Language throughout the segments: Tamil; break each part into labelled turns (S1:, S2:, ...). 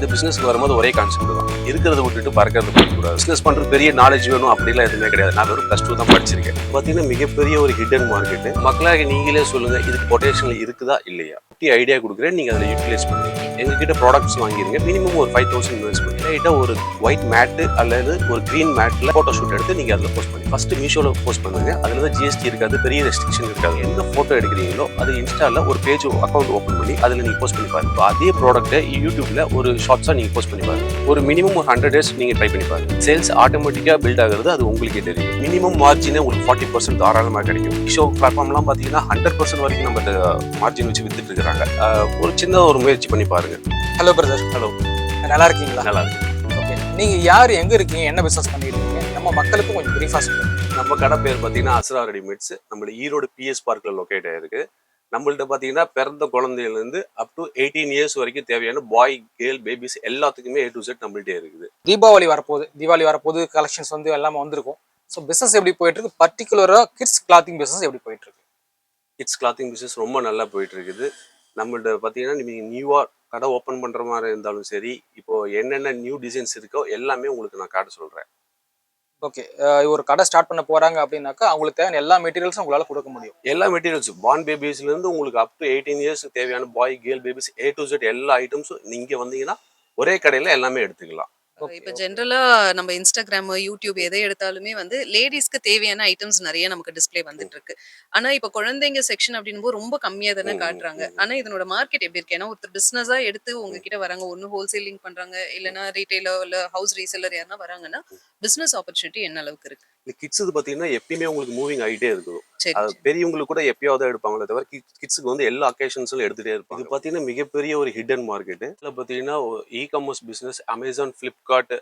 S1: இந்த பிசினஸ்க்கு வரும்போது ஒரே கான்செப்ட் தான். இருக்கிறத விட்டுட்டு பறக்கிறது போகக்கூடாது. பிசினஸ் பண்ற பெரிய நாலேஜ் வேணும் அப்படிலாம் எதுவுமே கிடையாது. நான் வெறும் +2 தான் படிச்சிருக்கேன். பார்த்தீங்கன்னா மிகப்பெரிய ஒரு ஹிடன் மார்க்கெட். மக்களாக நீங்களே சொல்லுங்க, இதுக்கு பொட்டன்ஷியல் இருக்குதா இல்லையா? ஐடியா கொடுக்குறேன், நீங்க அதில் யூட்டிலைஸ் பண்ணுங்க. எங்ககிட்ட ப்ராடக்ட்ஸ் வாங்கிருங்க. மினிமம் ஒரு 5000 இன்வெஸ்ட்மெண்ட். லைட்டாக ஒரு ஒயிட் மேட்டு அல்லது ஒரு கிரீன் மேட்ல போட்டோ ஷூட் எடுத்து நீங்க அதில் போஸ்ட் பண்ணி ஃபர்ஸ்ட் மீஷோல போஸ்ட் பண்ணுங்க. அதுல தான் ஜிஎஸ்டி இருக்காது, பெரிய ரெஸ்ட்ரிக்ஷன் இருக்காது. எந்த போட்டோ எடுக்கிறீங்களோ அது இன்ஸ்டால ஒரு பேஜ் அக்கௌண்ட் ஓப்பன் பண்ணி அதுல நீங்க போஸ்ட் பண்ணி பாருங்க. அதே ப்ராடக்ட்டை யூடியூப்ல ஒரு ஷார்ட்ஸா நீங்க போஸ்ட் பண்ணி பாருங்க. ஒரு மினிமம் ஒரு 100 days நீங்க ட்ரை பண்ணி பாருங்க. சேல்ஸ் ஆட்டோமேட்டிக்கா பில்ட் ஆகுறது அது உங்களுக்கே தெரியும். மினிமம் மார்ஜினே உங்களுக்கு 40% தாராளமாக கிடைக்கும். மீஷோ பிளாட்ஃபார்ம்லாம் பாத்தீங்கன்னா 100% வரைக்கும் நம்ம மார்ஜின் வச்சு வித்துட்டு இருக்காங்க. ஒரு சின்ன ஒரு முயற்சி பண்ணி பாருங்க.
S2: Hello brother.
S1: ஹலோ,
S2: நல்லா இருக்கீங்களா?
S1: நல்லா இருக்கு.
S2: ஓகே, நீங்க யார், எங்க இருக்கீங்க, என்ன பிசினஸ் பண்ணிட்டு இருக்கீங்க, நம்ம மக்களுக்கும் கொஞ்சம் பிரீஃபா சொல்லுங்க.
S1: நம்ம கடை பேர் பாத்தீங்கன்னா அஸ்ரா ரெடிமேட்ஸ். நம்ம ஈரோடு பிஎஸ் பார்க்ல லொகேட் ஆயிருக்கு. நம்மள்ட்ட பாத்தீங்கன்னா பிறந்த குழந்தையில இருந்து அப் டு 18 years வரைக்கும் தேவையான பாய் கேர்ள் பேபிஸ் எல்லாத்துக்குமே A to Z நம்மள்ட்டே இருக்குது.
S2: தீபாவளி வரப்போது கலெக்ஷன்ஸ் வந்து எல்லாமே வந்திருக்கும். ஸோ பிசினஸ் எப்படி போயிட்டு இருக்கு? பர்டிகுலரா கிட்ஸ் கிளாத்திங் பிசினஸ் எப்படி போயிட்டு இருக்கு?
S1: கிட்ஸ் கிளாத்திங் பிசினஸ் ரொம்ப நல்லா போயிட்டு இருக்குது. நம்மள்ட்ட பாத்தீங்கன்னா நீங்க நியூவா கடை ஓப்பன் பண்ற மாதிரி இருந்தாலும் சரி, இப்போ என்னென்ன நியூ டிசைன்ஸ் இருக்கோ எல்லாமே உங்களுக்கு நான் காட்ட சொல்றேன்.
S2: ஓகே, ஒரு கடை ஸ்டார்ட் பண்ண போறாங்க அப்படின்னாக்கா அவங்களுக்கு தேவையான எல்லா மெட்டீரியல்ஸும் உங்களால கொடுக்க முடியும்.
S1: எல்லா மெட்டீரியல்ஸ் பார்ன் பேபிஸ்ல இருந்து உங்களுக்கு அப் டு 18 years தேவையான பாய் girl babies A to Z எல்லா ஐட்டம்ஸும் நீங்க வந்தீங்கன்னா ஒரே கடையில எல்லாமே எடுத்துக்கலாம்.
S3: இப்ப ஜென்ரலா நம்ம இன்ஸ்டாகிராம், யூடியூப் எதை எடுத்தாலுமே வந்து லேடிஸ்க்கு தேவையான ஐட்டம்ஸ் நிறைய நமக்கு டிஸ்ப்ளே வந்துட்டு இருக்கு. ஆனா இப்ப குழந்தைங்க செக்ஷன் அப்படின்போது ரொம்ப கம்மியா தானே காட்டுறாங்க. ஆனா இதனோட மார்க்கெட் எப்படி இருக்கு? ஏன்னா ஒருத்தர் பிசினஸா எடுத்து உங்ககிட்ட வராங்க, ஒன்னு ஹோல்சேலிங் பண்றாங்க, இல்லைன்னா ரீட்டைலோ இல்ல ஹவுஸ் ரீசெல்லர் யாருன்னா வராங்கன்னா பிசினஸ் ஆப்பர்ச்சுனிட்டி என்ன அளவுக்கு இருக்கு?
S1: இந்த கிட்ஸ் பாத்தீங்கன்னா எப்பயுமே உங்களுக்கு மூவிங் ஆகிட்டே இருக்கும்.
S3: சரி,
S1: அது பெரியவங்களுக்கு கூட எப்பயாவது எடுப்பாங்களே தவிர கிட்ஸுக்கு வந்து எல்லா அக்கேஷன்ஸ்ல எடுத்துட்டே இருப்பாங்க. இது பாத்தீங்கன்னா மிகப்பெரிய ஒரு ஹிடன் மார்க்கெட். இதுல பாத்தீங்கன்னா e commerce business Amazon, Flipkart,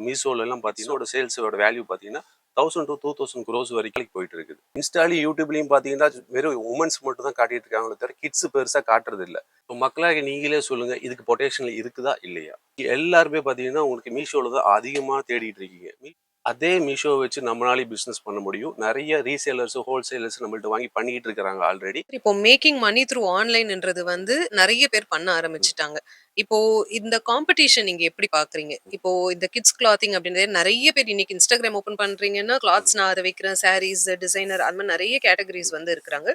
S1: மீஷோல எல்லாம் பாத்தீங்கன்னா சேல்ஸோட வேல்யூ பாத்தீங்கன்னா 1000 to 2000 crores வரைக்கும் போயிட்டு இருக்குது. இன்ஸ்டாலையும் யூடியூப்லயும் பாத்தீங்கன்னா வெறும் உமன்ஸ் மட்டும் தான் காட்டிட்டு இருக்காங்களே தவிர கிட்ஸ் பெருசா காட்டுறது இல்ல. மக்களாக நீங்களே சொல்லுங்க, இதுக்கு பொட்டன்ஷியல் இருக்குதா இல்லையா? எல்லாருமே பாத்தீங்கன்னா உங்களுக்கு மீஷோல தான் அதிகமா தேடிட்டு இருக்கீங்க. அதே மீஷோ வச்சு நம்மளாலே பிசினஸ் பண்ண முடியும். நிறைய ரீசேலர்ஸ், ஹோல்சேலர்ஸ் நம்மள்ட்ட வாங்கி பண்ணிட்டு இருக்காங்க ஆல்ரெடி.
S3: இப்போ மேக்கிங் மணி த்ரூ ஆன்லைன்ன்றது வந்து நிறைய பேர் பண்ண ஆரம்பிச்சுட்டாங்க. இப்போ இந்த காம்படிஷன் நீங்க எப்படி பாக்குறீங்க? இப்போ இந்த கிட்ஸ் கிளாத்திங் அப்படின்றது நிறைய பேர் இன்னைக்கு இன்ஸ்டாகிராம் ஓபன் பண்றீங்கன்னா கிளாத்ஸ் நான் அதை வைக்கிறேன், சாரீஸ், டிசைனர், அந்த மாதிரி நிறைய கேட்டகரிஸ் வந்து இருக்கிறாங்க.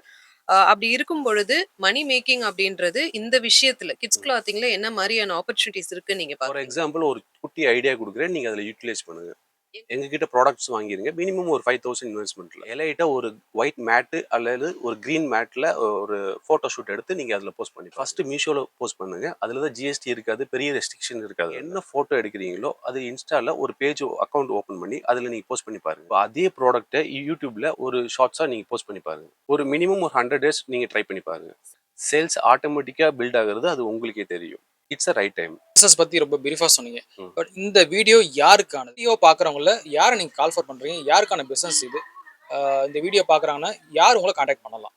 S3: அப்படி இருக்கும் பொழுது மணி மேக்கிங் அப்படின்றது இந்த விஷயத்துல கிட்ஸ் கிளாத்திங்ல என்ன மாதிரியான ஆப்பர்ச்சுனிட்டிஸ் இருக்குன்னு நீங்க
S1: ஃபார்
S3: பாக்குறீங்க?
S1: எக்ஸாம்பிள் ஒரு குட்டி ஐடியா கொடுக்குறேன், நீங்க அதில் யூட்டிலைஸ் பண்ணுங்க. எங்ககிட்ட ப்ராடக்ட்ஸ் வாங்கிருங்க. மினிமம் ஒரு 5000 இன்வெஸ்ட்மெண்ட்ல எலைட்டா ஒரு ஒயிட் மேட்டு அல்லது ஒரு கிரீன் மேட்ல ஒரு போட்டோ ஷூட் எடுத்து நீங்க அதுல போஸ்ட் பண்ணி ஃபர்ஸ்ட் மீஷோல போஸ்ட் பண்ணுங்க. அதுல தான் ஜிஎஸ்டி இருக்காது, பெரிய ரெஸ்ட்ரிக்ஷன் இருக்காது. என்ன போட்டோ எடுக்கிறீங்களோ அது இன்ஸ்டால ஒரு பேஜ் அக்கௌண்ட் ஓப்பன் பண்ணி அதுல நீங்க போஸ்ட் பண்ணி பாருங்க. அதே ப்ராடக்ட்டை யூடியூப்ல ஒரு ஷார்ட்ஸா நீங்க போஸ்ட் பண்ணி பாருங்க. ஒரு மினிமம் ஒரு 100 days நீங்க ட்ரை பண்ணி பாருங்க. சேல்ஸ் ஆட்டோமேட்டிக்கா பில்ட் ஆகுறது அது உங்களுக்கே தெரியும். It's a right time.
S2: Business பத்தி ரொம்ப பிரீஃபா சொன்னீங்க. பட் இந்த வீடியோ யாருக்கானது? வீடியோ பாக்குறவங்கள யாரை நீங்க கால் ஃபார் பண்றீங்க? யாருக்கான பிசினஸ் இது? இந்த வீடியோ பாக்குறாங்கன்னா யார் உங்களை கான்டாக்ட் பண்ணலாம்?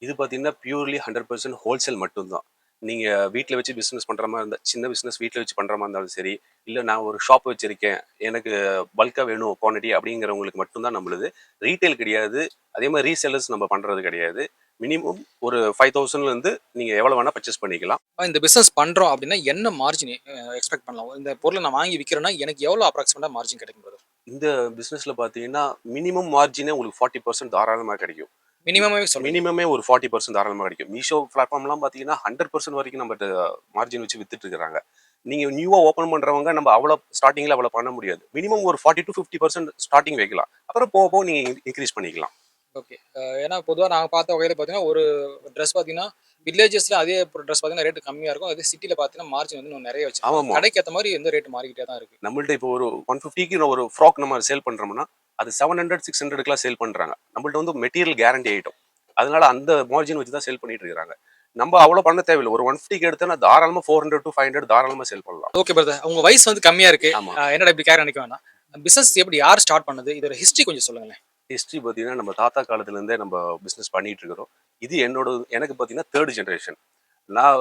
S1: இது பார்த்தீங்கன்னா பியூர்லி 100% ஹோல்சேல் மட்டும்தான். நீங்க வீட்டில் வச்சு பிஸ்னஸ் பண்ற மாதிரி இருந்தால், சின்ன பிஸ்னஸ் வீட்டில் வச்சு பண்ற மாதிரி இருந்தாலும் சரி, இல்லை நான் ஒரு ஷாப் வச்சிருக்கேன், எனக்கு பல்கா வேணும் குவான்டிட்டி அப்படிங்கிறவங்களுக்கு மட்டும்தான் நம்மளுது. ரீட்டைல் கிடையாது. அதே மாதிரி ரீசெல்லர்ஸ் நம்ம பண்றது கிடையாது. மினிமம் ஒரு 5000ல இருந்து நீங்க எவ்வளவு வேணா பர்ச்சேஸ் பண்ணிக்கலாம்.
S2: இந்த பிசினஸ் பண்றோம் அப்படின்னா என்ன மார்ஜின் எக்ஸ்பெக்ட் பண்ணலாம்? இந்த பொருளை நான் வாங்கி விற்கிறேன்னா எனக்கு எவ்வளவு அப்ராக்சிமேட்டா மார்ஜின் கிடைக்கும் brother?
S1: இந்த பிசினஸ்ல பாத்தீங்கன்னா மினிமம் மார்ஜினே உங்களுக்கு 40% தாராளமா கிடைக்கும்.
S2: மினிமமே சொல்லுங்க.
S1: மினிமமே ஒரு 40% தாராளமா கிடைக்கும். மீஷோ பிளாட்ஃபார்ம்லாம் பாத்தீங்கன்னா 100% வரைக்கும் நம்ம மார்ஜின் வச்சு வித்துட்டு இருக்காங்க. நீங்க நியூவா ஓபன் பண்றவங்க நம்ம அவ்வளவு ஸ்டார்டிங்ல அவ்வளவு பண்ண முடியாது. மினிமம் ஒரு 40 to 50% ஸ்டார்டிங் வைக்கலாம். அப்புறம் போக போக நீங்க இன்க்ரீஸ் பண்ணிக்கலாம்.
S2: ஓகே, ஏன்னா பொதுவாக நாங்கள் பார்த்த வகையில் பார்த்தீங்கன்னா ஒரு ட்ரெஸ் பார்த்தீங்கன்னா வில்லேஜஸ்ல அதே ட்ரெஸ் பார்த்தீங்கன்னா ரேட்டு கம்மியாக இருக்கும். அதே சிட்டியில் பார்த்தீங்கன்னா மார்ஜின் வந்து இன்னும் நிறைய வச்சு
S1: ஆமாம்,
S2: கடைக்கு ஏற்ற மாதிரி எந்த ரேட்டு மாறிக்கிட்டே தான் இருக்கு.
S1: நம்மள்ட்ட இப்போ ஒரு 150க்கு ஒரு ஃப்ராக் நம்ம சேல் பண்றோம்னா அது 700 600க்குலாம் சேல் பண்றாங்க. நம்மள்ட்ட வந்து மெட்டீரியல் கேரண்டி ஐட்டம். அதனால அந்த மார்ஜின் வச்சு தான் சேல் பண்ணிட்டு இருக்காங்க. நம்ம அவ்வளவு பண்ண தேவையில்லை. ஒரு 150க்கு எடுத்தா தாராளமா 400 to 500 தாராளமா சேல் பண்ணலாம்.
S2: ஓகே பிரதர், உங்க வயசு வந்து கம்மியா இருக்கு.
S1: ஆமா.
S2: என்னடா இப்படி கேர் நினைக்க வேணாம். பிசினஸ் எப்படி யார் ஸ்டார்ட் பண்ணது? இதோட ஹிஸ்டரி கொஞ்சம் சொல்லுங்களேன்.
S1: ஹிஸ்ட்ரி பார்த்தீங்கன்னா நம்ம தாத்தா காலத்துல இருந்தே நம்ம பிஸ்னஸ் பண்ணிட்டு இருக்கிறோம். இது எனக்கு பார்த்தீங்கன்னா 3rd ஜென்ரேஷன். நான்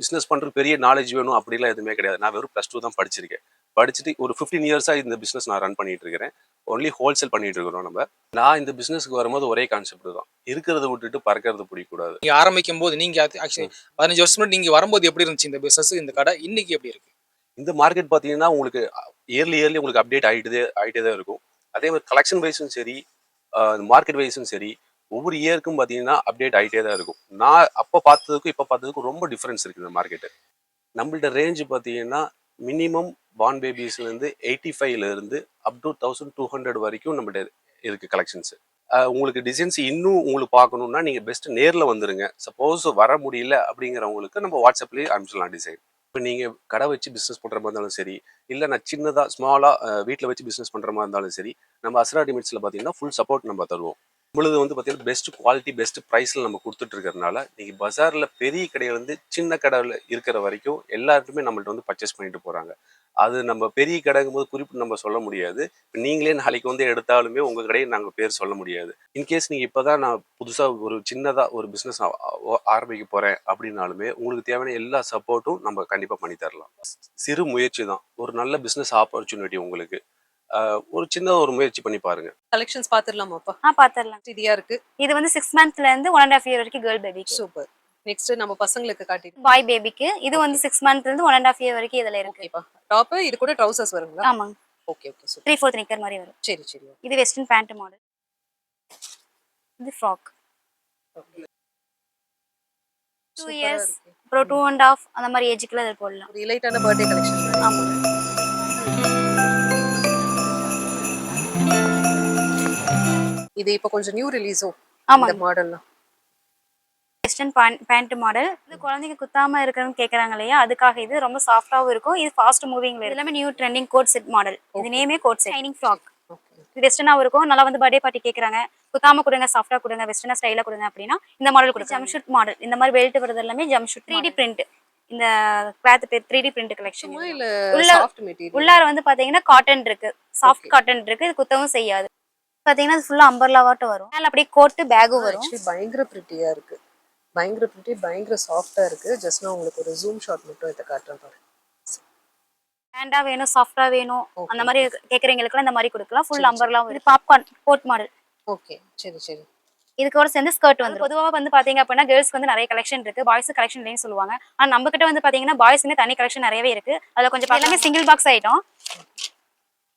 S1: பிஸ்னஸ் பண்றது பெரிய நாலேஜ் வேணும் அப்படிலாம் எதுவுமே கிடையாது. நான் வெறும் +2 தான் படிச்சிருக்கேன். படிச்சுட்டு ஒரு 15 years இந்த பிஸ்னஸ் நான் ரன் பண்ணிட்டு இருக்கிறேன். ஒன்லி ஹோல்சேல் பண்ணிட்டு இருக்கிறோம் நம்ம. நான் இந்த பிஸ்னஸ்க்கு வரும்போது ஒரே கான்செப்ட் தான். இருக்கிறத விட்டுட்டு பறக்கிறது பிடிக்கக்கூடாது.
S2: நீங்க ஆரம்பிக்கும் போது நீங்க ஆக்சுவலி 15 வருஷம் முன்னாடி நீங்க வரும்போது எப்படி இருந்துச்சு இந்த பிசினஸ், இந்த கடை? இன்னைக்கு எப்படி இருக்கு?
S1: இந்த மார்க்கெட் பார்த்தீங்கன்னா உங்களுக்கு இயர்லி உங்களுக்கு அப்டேட் ஆகிட்டே தான் இருக்கும். அதே மாதிரி கலெக்ஷன் வைஸும் சரி, மார்க்கெட் வைஸும் சரி, ஒவ்வொரு இயருக்கும் பார்த்தீங்கன்னா அப்டேட் ஆகிட்டே தான் இருக்கும். நான் அப்போ பார்த்ததுக்கும் இப்போ பார்த்ததுக்கும் ரொம்ப டிஃப்ரென்ஸ் இருக்குது இந்த மார்க்கெட்டு. நம்மள்ட்ட ரேஞ்ச் பார்த்தீங்கன்னா மினிமம் பார்ன் பேபிஸ்லேருந்து 85லேருந்து அப் டு 1200 வரைக்கும் நம்மள்ட்ட இருக்குது கலெக்ஷன்ஸு. உங்களுக்கு டிசைன்ஸ் இன்னும் உங்களுக்கு பார்க்கணுன்னா நீங்கள் பெஸ்ட்டு நேரில் வந்துடுங்க. சப்போஸ் வர முடியல அப்படிங்கிறவங்களுக்கு நம்ம வாட்ஸ்அப்லேயே அனுப்பிச்சிடலாம் டிசைன். இப்போ நீங்கள் கடை வச்சு பிஸ்னஸ் பண்ணுற மாதிரி இருந்தாலும் சரி, இல்லை நான் சின்னதாக ஸ்மாலாக வீட்டில் வச்சு பிஸ்னஸ் பண்ணுற மாதிரி இருந்தாலும் சரி, நம்ம அஸ்ரா ரெடிமேட்ஸில் பார்த்தீங்கன்னா ஃபுல் சப்போர்ட் நம்ம தருவோம். நம்மளுது வந்து பார்த்தீங்கன்னா பெஸ்ட் குவாலிட்டி பெஸ்ட் ப்ரைஸில் நம்ம கொடுத்துட்டு இருக்கிறதுனால நீங்கள் பஜாரில் பெரிய கடையிலேருந்து சின்ன கடையில் இருக்கிற வரைக்கும் எல்லாருக்குமே நம்மள்ட்ட வந்து பர்ச்சேஸ் பண்ணிட்டு போகிறாங்க. அது நம்ம பெரிய கடைங்கும் போது குறிப்பிட்டு நம்ம சொல்ல முடியாது. இப்போ நீங்களே நாளைக்கு வந்து எடுத்தாலுமே உங்கள் கடையை நாங்கள் பேர் சொல்ல முடியாது. இன்கேஸ் நீங்கள் இப்போ தான் நான் புதுசாக ஒரு சின்னதாக ஒரு பிஸ்னஸ் ஆரம்பிக்க போகிறேன் அப்படின்னாலுமே உங்களுக்கு தேவையான எல்லா சப்போர்ட்டும் நம்ம கண்டிப்பாக பண்ணி தரலாம். சிறு முயற்சி தான் ஒரு நல்ல பிஸ்னஸ் ஆப்பர்ச்சுனிட்டி உங்களுக்கு. ஒரு சின்ன ஒரு முயற்சி பண்ணி பாருங்க.
S3: கலெக்ஷன்ஸ் பாத்துடலாமாப்பா?
S4: பாத்துடலாம்.
S3: இதியா இருக்கு.
S4: இது வந்து 6 மந்த்ல இருந்து 1.5 இயர் வரைக்கும் கேர்ள் பேபிக்கு.
S3: சூப்பர். நெக்ஸ்ட் நம்ம பசங்களுக்கு காட்டிடுவோம்.
S4: பாய் பேபிக்கு இது வந்து 6 மந்த்ல இருந்து 1.5 இயர் வரைக்கும் இதுல இருக்கு.
S3: ஓகேப்பா. டாப் இது கூட ட்ரவுசர்ஸ் வருங்களா?
S4: ஆமாங்க.
S3: Okay okay super.
S4: 3/4 நிக்கர் மாதிரி வரும்.
S3: சரி சரி.
S4: இது வெஸ்டர்ன் பேண்ட் மாடல். இது ஃப்ராக். 2 இயர்ஸ் அப்புறம் 2.5 அந்த மாதிரி ஏஜ்க்குள்ள இத போடலாம்.
S3: ஒரு இலைட்டான பர்த்டே கலெக்ஷன்.
S4: ஆமா.
S3: இது இப்போ கொஞ்சம் நியூ ரிலீஸோ
S4: ஆமா.
S3: இந்த மாடல்லாம்.
S4: Western pant model. இது குழந்தைங்க குத்தாம இருக்கணும்னு கேக்குறாங்க இல்லையா, அதுக்காக இது ரொம்ப சாஃப்டாவும் இருக்கும். இது ஃபாஸ்ட் மூவிங்ல எல்லாமே new trending coat set model. இது நேமே கோட் செட். Shining frock. இது வெஸ்டர்னாவும் இருக்கும். நல்லா வந்து பர்த்டே பார்ட்டி கேக்குறாங்க, குத்தாம கொடுங்க, சாஃப்டா கொடுங்க, வெஸ்டர்னா ஸ்டைலா கொடுங்க அப்படின்னா இந்த மாடல் கொடுங்க. Jump shoot model. இந்த மாதிரி பெல்ட் வரது எல்லாமே ஜம்ப் ஷூட். 3D print. இந்த கிளாத் பேர் 3D பிரிண்ட் கலெக்ஷன்.
S3: இல்ல
S4: உள்ள
S3: சாஃப்ட் மெட்டீரியல்.
S4: உள்ளார வந்து பாத்தீங்கன்னா காட்டன் இருக்கு, சாஃப்ட் காட்டன் இருக்கு. இது குத்தவும் செய்யாது. பாத்தீங்கன்னா இது ஃபுல்லா அம்பர்லாவாட்ட வரும். மேல அப்படியே கோட் பேக்கும் வரும்.
S3: ஆக்சுவலி பயங்கர பிரிட்டியா இருக்கு. பயங்கர பிரிட்டி, பயங்கர சாஃப்டா இருக்கு. ஜஸ்ட் நான் உங்களுக்கு ஒரு ஜூம் ஷாட் மட்டும் இத காட்டுறேன் பாருங்க.
S4: ஹேண்டா வேணும், சாஃப்டா வேணும், அந்த மாதிரி கேக்குறவங்களுக்குலாம் இந்த மாதிரி கொடுக்கலாம். ஃபுல் அம்பர்லாம். இது பாப்கார்ன் கோட் மாடல்.
S3: ஓகே சரி சரி.
S4: இதுக்கு ஒரு சேர்ந்து ஸ்கர்ட் வந்து பொதுவாக வந்து பாத்தீங்க அப்படின்னா கேர்ள்ஸ்க்கு வந்து நிறைய கலெக்ஷன் இருக்கு, பாய்ஸ் கலெக்ஷன் இல்லைன்னு சொல்லுவாங்க. ஆனா நம்ம கிட்ட வந்து பாத்தீங்கன்னா பாய்ஸ்க்கு தனி கலெக்ஷன் நிறையவே இருக்கு. அதுல கொஞ்சம் எல்லாமே single box item.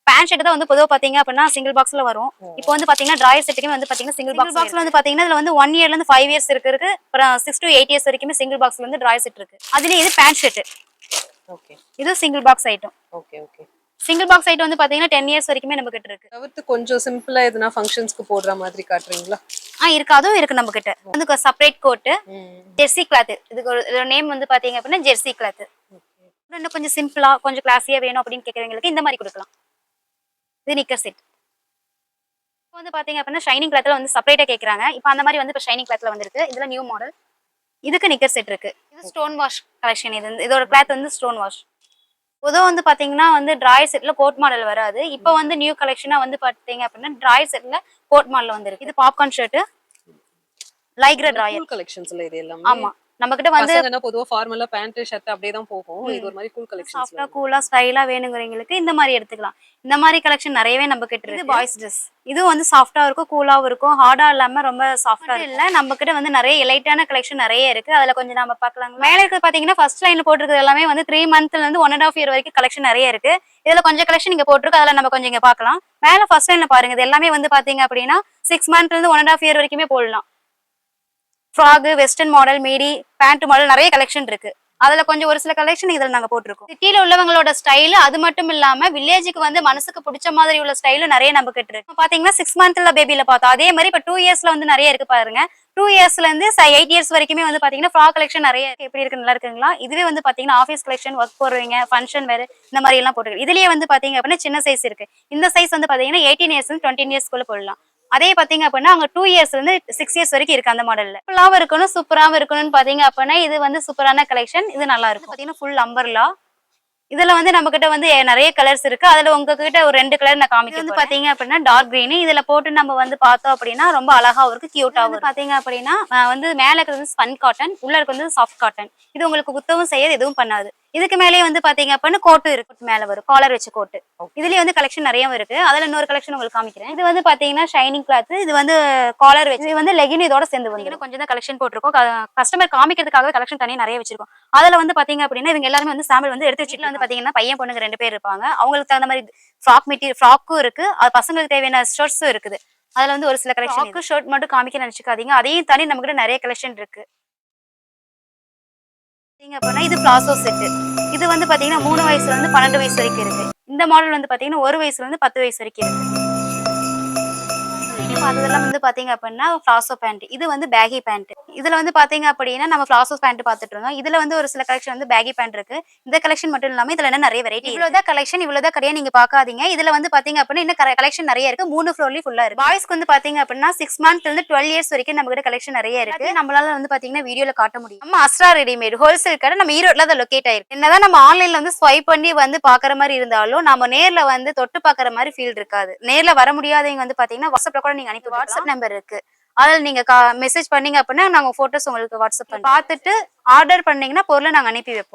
S4: Pant shirt தான் வந்து பொதுவாக பாத்தீங்க அப்படின்னா சிங்கிள் பாக்ஸ்ல வரும். இப்போ வந்து பாத்தீங்கன்னா டிராயர் செட்டுக்குமே வந்து பாத்தீங்கன்னா சிங்கிள் பாக்ஸ்ல வந்து பாத்தீங்கன்னா இதுல வந்து 1 இயர்ல இருந்து 5 இயர்ஸ் இருக்கு. அப்புறம் 6 to 8 இயர்ஸ் வரைக்குமே சிங்கிள் பாக்ஸ்ல வந்து டிராயர் செட் இருக்கு. அதுல இது பேண்ட் ஷர்ட்.
S3: ஓகே.
S4: இது single box item.
S3: Okay okay.
S4: Single box item வந்து பாத்தீங்கன்னா 10 இயர்ஸ் வரைக்குமே நம்ம கிட்ட இருக்கு.
S3: தவிர்த்து கொஞ்சம் சிம்பிளா எதுனா ஃபங்க்ஷன்ஸ்க்கு போடுற மாதிரி காட்டுறீங்களா?
S4: இருக்கு, அதுவும் இருக்கு நம்ம கிட்ட. வந்து செப்பரேட் கோட், ஜெர்சி கிளாத். இதுக்கு ஒரு நேம் வந்து பாத்தீங்க அப்படின்னா ஜெர்சி கிளாத். இன்னும் கொஞ்சம் சிம்பிளா கொஞ்சம் கிளாஸியா வேணும் அப்படின்னு கேக்குறவங்களுக்கு இந்த மாதிரி கொடுக்கலாம். இது நிக்கர் செட். இப்போ வந்து பாத்தீங்க அப்படின்னா ஷைனிங் கிளாத்ல வந்து செப்பரேட்டா கேக்குறாங்க. இப்போ அந்த மாதிரி வந்து இப்போ ஷைனிங் கிளாத்ல வந்திருக்கு. இதுல நியூ மாடல். இதுக்கு நிக்கர் செட் இருக்கு. இது ஸ்டோன் வாஷ் கலெக்ஷன். இதோட கிளாத் வந்து ஸ்டோன் வாஷ். பொதுவாக வந்து பாத்தீங்கன்னா வந்து டிராயர் செட்ல கோட் மாடல் வராது. இப்போ வந்து நியூ கலெக்ஷனா வந்து பாத்தீங்க அப்படின்னா டிராயர் செட்ல கோட் மாடல் வந்திருக்கு. இது பாப்கார்ன் ஷர்ட், லைக்ரா டிராயர்
S3: கலெக்ஷன்ஸ்ல இது எல்லாமே.
S4: ஆமா, நம்ம கிட்ட வந்து
S3: பொதுவா ஃபார்மலா பேண்ட் ஷர்ட் அப்படியே தான் போகும். இது ஒரு மாதிரி கூல் கலெக்ஷன்ஸ்.
S4: சாஃப்டா கூலா ஸ்டைலா வேணுங்கிறவங்களுக்கு இந்த மாதிரி எடுத்துக்கலாம். இந்த மாதிரி கலெக்ஷன் நிறையவே நம்ம கிட்ட இருக்கு. இது பாய்ஸ் ட்ரெஸ். இது வந்து சாஃப்டா இருக்கும், கூலாவும் இருக்கும், ஹார்டா இல்லாம ரொம்ப சாஃப்டா இல்ல. நம்ம கிட்ட வந்து நிறைய எலைட்டான கலெக்ஷன் நிறைய இருக்கு. அதுல கொஞ்சம் நம்ம பார்க்கலாம். மேல இருக்க பாத்தீங்கன்னா ஃபர்ஸ்ட் லைன்ல போட்டுருக்கிறது எல்லாமே வந்து 3 மந்த்ல இருந்து 1.5 இயர் வரைக்கும் கலெக்ஷன் நிறைய இருக்கு. இதுல கொஞ்சம் கலெக்ஷன் இங்க போட்டுருக்கு, அதுல நம்ம கொஞ்சம் இங்க பார்க்கலாம். மேல ஃபர்ஸ்ட் லைன்ல பாருங்க, இது எல்லாமே வந்து பாத்தீங்க அப்படின்னா 6 மந்த்ல இருந்து 1.5 இயர் வரைக்குமே போடலாம். Frock, western model, midi, pant model நிறைய கலெக்ஷன் இருக்கு. அதுல கொஞ்சம் ஒரு சில கலெக்ஷன் இதுல நாங்க போட்டிருக்கோம். சிட்டில உள்ளவங்களோட ஸ்டைல் அது மட்டும் இல்லாம வில்லேஜுக்கு வந்து மனசுக்கு பிடிச்ச மாதிரி உள்ள ஸ்டைலும் நிறைய நம்ம கிட்ட இருக்கு. பாத்தீங்கன்னா 6 மந்த்ல பேபில பார்த்தோம். அதே மாதிரி இப்ப 2 இயர்ஸ்ல வந்து நிறைய இருக்கு பாருங்க. 2 இயர்ஸ்ல இருந்து 8 இயர்ஸ் வரைக்குமே வந்து பாத்தீங்கன்னா ஃப்ராக் கலெக்ஷன் நிறைய இருக்கு. எப்படி இருக்கு, நல்லா இருக்குங்களா? இதுவே வந்து பாத்தீங்கன்னா ஆஃபீஸ் கலெக்ஷன், ஒர்க் போறவங்க, ஃபங்க்ஷன் வேற இந்த மாதிரி எல்லாம் போட்டுருக்கு. இதுலயே வந்து பாத்தீங்க அப்படின்னா சின்ன சைஸ் இருக்கு. இந்த சைஸ் வந்து பாத்தீங்கன்னா 18 இயர்ஸ் 20 இயர்ஸ்க்குள்ள போடலாம். அதே பாத்தீங்க அப்படின்னா அங்க 2 இயர்ஸ்ல இருந்து 6 இயர்ஸ் வரைக்கும் இருக்கு அந்த மாடல்ல. ஃபுல்லாவும் இருக்கணும், சூப்பராவும் இருக்கணும்னு பாத்தீங்க அப்படின்னா இது வந்து சூப்பரான கலெக்ஷன். இது நல்லா இருக்கும். பாத்தீங்கன்னா ஃபுல் அம்பர்லா. இதுல வந்து நம்ம கிட்ட வந்து நிறைய கலர்ஸ் இருக்கு. அதுல உங்ககிட்ட ஒரு 2 கலர் நான் காமிக்க வந்து பாத்தீங்க அப்படின்னா டார்க் கிரீன். இதுல போட்டு நம்ம வந்து பார்த்தோம் அப்படின்னா ரொம்ப அழகாவும் இருக்கு, கியூட்டாவும். பாத்தீங்க அப்படின்னா வந்து மேல இருக்கிறது ஸ்பன் காட்டன், உள்ள இருக்கிறது சாஃப்ட் காட்டன். இது உங்களுக்கு குத்தவும் செய்யாது, எதுவும் பண்ணாது. இதுக்கு மேலேயே வந்து பாத்தீங்க அப்படின்னா கோட்டு இருக்கு, மேல வரும் காலர் வச்ச கோட்டு. இதுலயே வந்து கலெக்ஷன் நிறைய இருக்கு. அதுல இன்னொரு கலெக்ஷன் உங்களுக்கு காமிக்கிறேன். இது வந்து பாத்தீங்கன்னா ஷைனிங் கிளாத், இது வந்து காலர் வச்சு, இது வந்து லெகின் இதோட சேர்ந்து வந்து கொஞ்சம் தான் கலெக்ஷன் போட்டிருக்கோம். கஸ்டமர் காமிக்கிறதுக்காக கலெக்ஷன் தனியா நிறைய வச்சிருக்கோம். அதுல வந்து பாத்தீங்க அப்படின்னா இவங்க எல்லாருமே வந்து சாம்பிள் வந்து எடுத்து வச்சுட்டு வந்து பாத்தீங்கன்னா பையன் பொண்ணுங்க 2 பேர் இருப்பாங்க. அவங்களுக்கு தகுந்த மாதிரி ஃப்ராக்கும் இருக்கு, அது பசங்களுக்கு தேவையான ஷர்ட்ஸும் இருக்குது. அதுல வந்து ஒரு சில கலெக்ஷன் ஷர்ட் மட்டும் காமிக்க நினைச்சுக்காதீங்க, அதையும் தாண்டி நம்ம கிட்ட நிறைய கலெக்ஷன் இருக்கு. அப்படின்னா இது பிளாசோ செட். இது வந்து பாத்தீங்கன்னா 3 வயசுல இருந்து 12 வயசு வரைக்கும் இருக்கு. இந்த மாடல் வந்து பாத்தீங்கன்னா 1 வயசுல இருந்து 10 வயசு வரைக்கும் இருக்கு. அதெல்லாம் வந்து பாத்தீங்க அப்படின்னா பிளாசோ பேண்ட், இது வந்து பேகி பேண்ட். இதுல வந்து பாத்தீங்க அப்படின்னா நம்ம பிளாசோ பேண்ட் பாத்துட்டு இருந்தோம். இதுல வந்து ஒரு சில கலெக்ஷன் வந்து பேகி பேண்ட் இருக்கு. இந்த கலெக்ஷன் மட்டும் இல்லாம இதுல என்ன நிறைய வெரைட்டி. இவ்வளவுதான் கலெக்ஷன், இவ்வளவுதான் கடையா நீங்க பாக்காதீங்க. இதுல வந்து பாத்தீங்க அப்படின்னா இன்னும் கலெக்ஷன் நிறைய இருக்கு. 3 ஃப்ளோர்லயும் ஃபுல்லா இருக்கு. பாய்ஸ்க்கு வந்து பாத்தீங்க அப்படின்னா 6 மந்த்ல இருந்து 12 இயர்ஸ் வரைக்கும் நம்ம கிட்ட கலெக்ஷன் நிறைய இருக்கு. நம்மளால வந்து பாத்தீங்கன்னா வீடியோல காட்ட முடியும். நம்ம அஸ்ரா ரெடிமேட் ஹோல்சேல் கடை நம்ம ஈரோட்ல அதை லொகேட் ஆயிருக்கு. என்னதான் நம்ம ஆன்லைன்ல வந்து ஸ்வைப் பண்ணி வந்து பாக்குற மாதிரி இருந்தாலும் நம்ம நேர்ல வந்து தொட்டு பாக்குற மாதிரி ஃபீல் இருக்காது. நேர்ல வர முடியாதவங்க வந்து பாத்தீங்கன்னா வாட்ஸ்அப்ல கூட நீங்க அனுப்பி, வாட்ஸ்அப் நம்பர் இருக்கு, அதில் நீங்க மெசேஜ் பண்ணீங்க அப்படின்னா நாங்க போட்டோஸ் உங்களுக்கு வாட்ஸ்அப் பண்ணி பார்த்துட்டு ஆர்டர் பண்ணீங்கன்னா பொருளை நாங்க அனுப்பி வைப்போம்.